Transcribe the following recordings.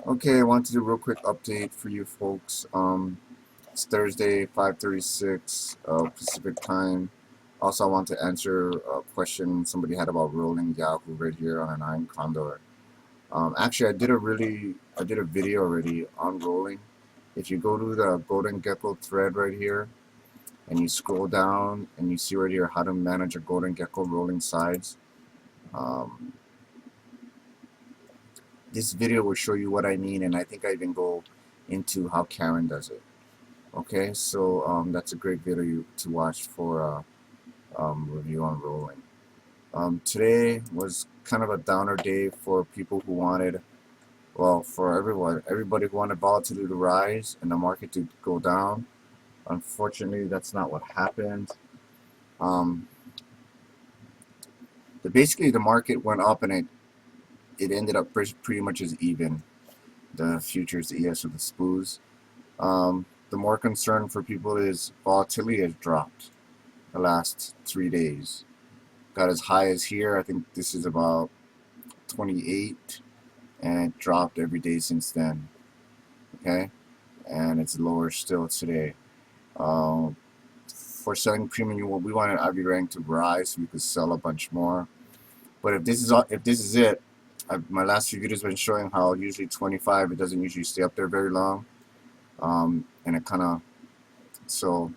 Okay, I want to do a real quick update for you folks. It's Thursday, 5:36 Pacific time. Also, I want to answer a question somebody had about rolling Yahoo right here on an iron condor. Actually, I did a video already on rolling. If you go to the Golden Gecko thread right here, and you scroll down, and you see right here how to manage a Golden Gecko rolling sides. Um, this video will show you what I mean, and I think I even go into how Karen does it. Okay, so that's a great video to watch for review on rolling. Today was kind of a downer day for people who wanted, well, for everybody who wanted volatility to rise and the market to go down. Unfortunately, that's not what happened. Um, basically, the market went up and it ended up pretty much as even. The futures, the ES, or the SPOOs. The more concern for people is volatility has dropped the last 3 days. Got as high as here. I think this is about 28, and it dropped every day since then. Okay, and it's lower still today. For selling premium, we wanted IB rank to rise so we could sell a bunch more. But if this is it, my last few videos have been showing how usually 25 it doesn't usually stay up there very long, and it kind of so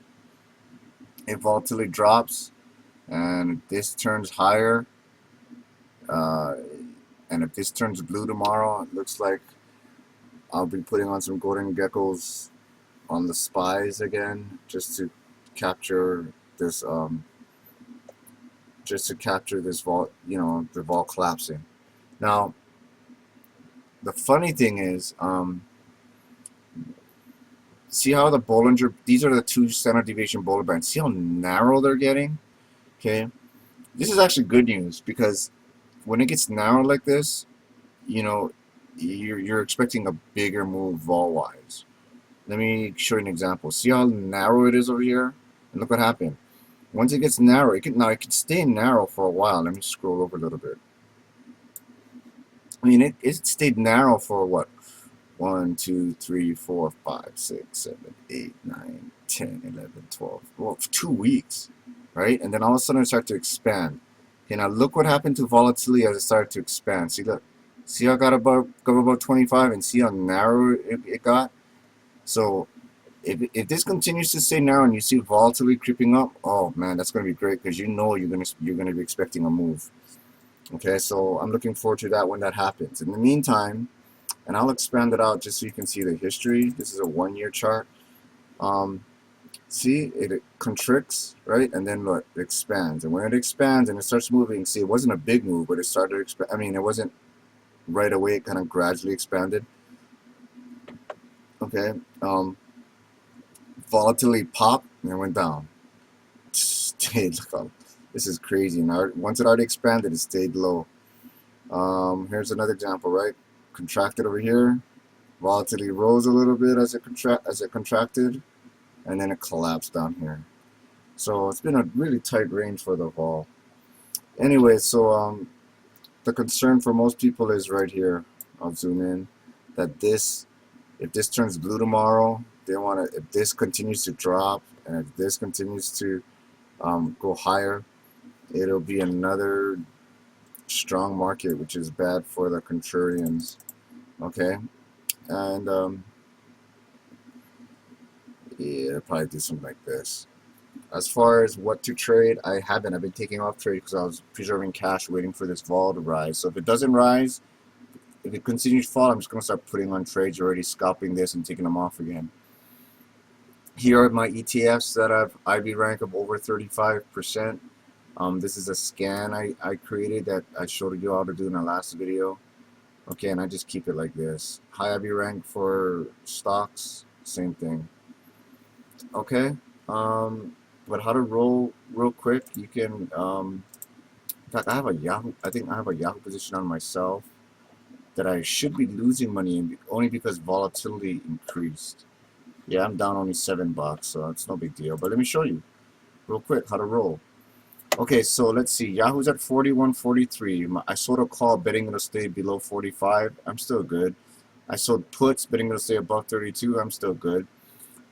if volatility drops and this turns higher, uh, and if this turns blue tomorrow, it looks like I'll be putting on some golden geckos on the spies again, just to capture this vol, the vol collapsing. Now the funny thing is, see how the Bollinger, these are the two standard deviation Bollinger Bands, see how narrow they're getting? Okay, this is actually good news, because when it gets narrow like this, you know, you're expecting a bigger move vol-wise. Let me show you an example. See how narrow it is over here? And look what happened. Once it gets narrow, it can stay narrow for a while. Let me scroll over a little bit. I mean, it stayed narrow for what? 1, 2, 3, 4, 5, 6, 7, 8, 9, 10, 11, 12. Well, 2 weeks, right? And then all of a sudden it started to expand. Okay, now look what happened to volatility as it started to expand. See, look. See how it got above 25, and see how narrow it got? So if this continues to stay narrow and you see volatility creeping up, oh man, that's going to be great, because you know you're going to be expecting a move. Okay, so I'm looking forward to that when that happens. In the meantime, and I'll expand it out just so you can see the history. This is a 1-year chart. See, it constricts, right? And then look, it expands. And when it expands and it starts moving, see, it wasn't a big move, but it started to expand. I mean, it wasn't right away, it kind of gradually expanded. Okay, volatility popped and it went down. Stayed low. This is crazy. Now, once it already expanded, it stayed low. Here's another example, right? Contracted over here. Volatility rose a little bit as it contracted, and then it collapsed down here. So it's been a really tight range for the vol. Anyway, so the concern for most people is right here. I'll zoom in. That if this turns blue tomorrow, they want to. If this continues to drop, and if this continues to go higher, it'll be another strong market, which is bad for the contrarians. Okay, and yeah, I'll probably do something like this. As far as what to trade, I haven't. I've been taking off trade because I was preserving cash, waiting for this vol to rise. So if it doesn't rise, if it continues to fall, I'm just going to start putting on trades, already scalping this and taking them off again. Here are my ETFs that have IB rank of over 35%. This is a scan I created that I showed you how to do in the last video. Okay, and I just keep it like this. High IB rank for stocks, same thing. Okay, but how to roll real quick, you can, in fact, I think I have a Yahoo position on myself that I should be losing money in, only because volatility increased. Yeah, I'm down only $7, so it's no big deal. But let me show you real quick how to roll. Okay, so let's see. Yahoo's at 41.43. I sold a call betting it'll stay below 45. I'm still good. I sold puts, betting it'll stay above 32. I'm still good.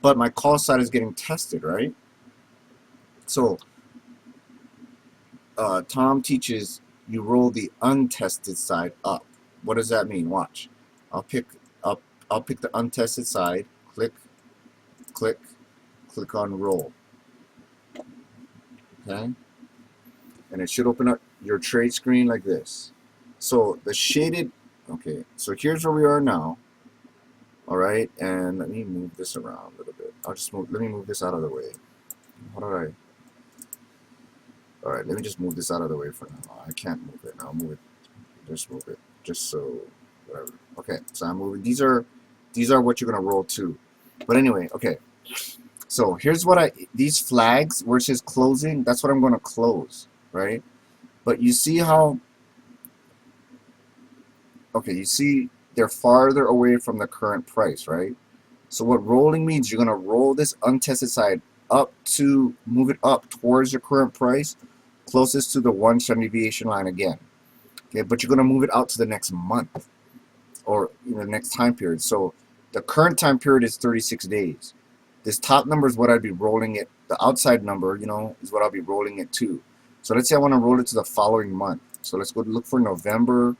But my call side is getting tested, right? So Tom teaches you roll the untested side up. What does that mean? Watch. I'll pick up. I'll pick the untested side. Click, click, click on roll. Okay, and it should open up your trade screen like this. So the shaded. Okay, so here's where we are now. All right, and let me move this around a little bit. I'll just move. Let me move this out of the way. How did I? All right, let me just move this out of the way for now. I can't move it. I'll move it. Just move it. Just so whatever. Okay, so I'm moving. These are what you're gonna roll to. But anyway, okay. So here's what these flags where it says closing. That's what I'm gonna close, right? But you see how? Okay, you see they're farther away from the current price, right? So what rolling means, you're gonna roll this untested side up to move it up towards your current price, closest to the 1 standard deviation line again. Okay, but you're gonna move it out to the next month or the next time period. So the current time period is 36 days. This top number is what I'd be rolling it. The outside number, is what I'll be rolling it to. So let's say I want to roll it to the following month. So let's go look for November.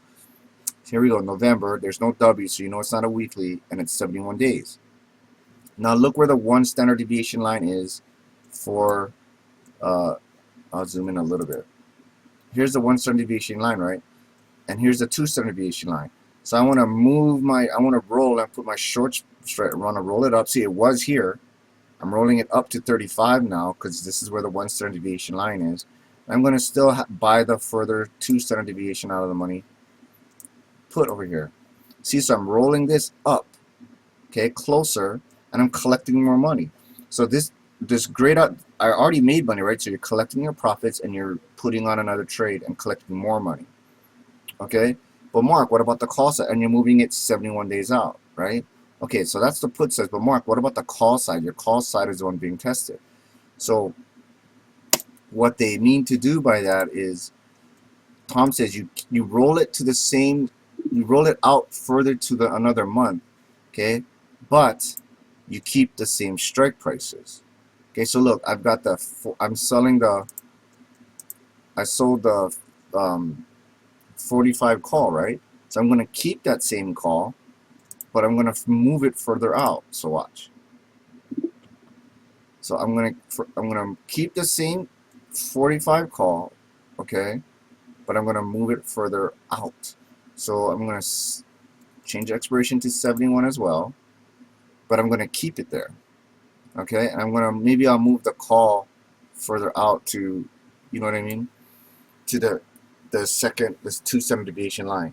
Here we go, November. There's no W, so you know it's not a weekly, and it's 71 days. Now look where the 1 standard deviation line is for, I'll zoom in a little bit. Here's the 1 standard deviation line, right? And here's the 2 standard deviation line. So I want to I want to roll and put my short straight, I want to roll it up. See, it was here. I'm rolling it up to 35 now because this is where the 1 standard deviation line is. I'm going to still buy the further 2 standard deviation out of the money. Put over here. See, so I'm rolling this up, okay, closer, and I'm collecting more money. So this grayed out, I already made money, right? So you're collecting your profits and you're putting on another trade and collecting more money, okay? But Mark, what about the call side? And you're moving it 71 days out, right? Okay, so that's the put side. But Mark, what about the call side? Your call side is the one being tested. So what they mean to do by that is, Tom says you roll it to the same, you roll it out further to another month, okay? But you keep the same strike prices. Okay, so look, I've got I'm selling I sold the 45 call, right? So I'm going to keep that same call, but I'm going to move it further out. So watch. So I'm going to keep the same 45 call, okay? But I'm going to move it further out. So I'm going to change expiration to 71 as well, but I'm going to keep it there, okay? And I'm going to, maybe I'll move the call further out to, you know what I mean, to this 2 standard deviation line.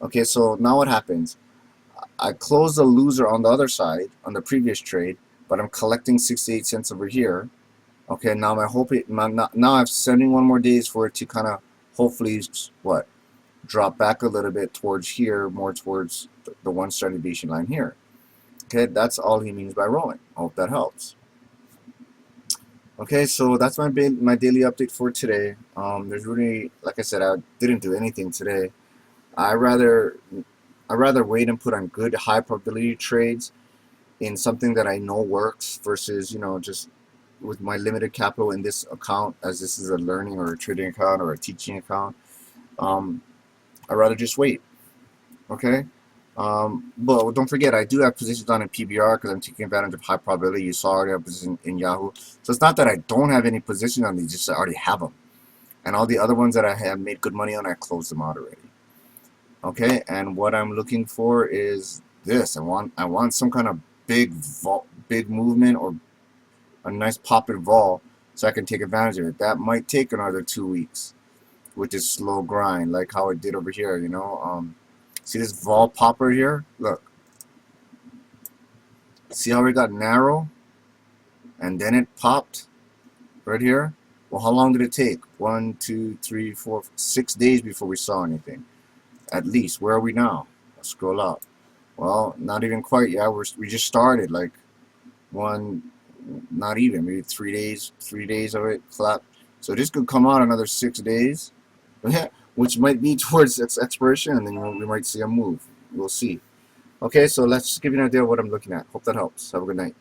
Okay, so now what happens? I close the loser on the other side on the previous trade, but I'm collecting 68 cents over here. Okay, now now I have 71 more days for it to kind of hopefully drop back a little bit towards here, more towards the 1 standard deviation line here. Okay, that's all he means by rolling. I hope that helps. Okay, so that's my daily update for today. There's really, like I said, I didn't do anything today. I rather wait and put on good high probability trades in something that I know works versus just with my limited capital in this account, as this is a learning or a trading account or a teaching account. I'd rather just wait. Okay. But don't forget, I do have positions on in PBR because I'm taking advantage of high probability. You saw I already have position in Yahoo. So it's not that I don't have any position on these, just I already have them. And all the other ones that I have made good money on, I closed them out already. Okay, and what I'm looking for is this. I want some kind of big movement or a nice popping vol so I can take advantage of it. That might take another 2 weeks, which is slow grind, like how it did over here, See this vol popper here? Look. See how it got narrow? And then it popped right here? Well, how long did it take? 1, 2, 3, 4, 6 days before we saw anything. At least. Where are we now? Let's scroll up. Well, not even quite. Yeah, we just started. Like not even. Maybe 3 days. 3 days of it. Clap. So this could come out another 6 days. Which might be towards its expiration, and then we might see a move. We'll see. Okay, so let's just give you an idea of what I'm looking at. Hope that helps. Have a good night.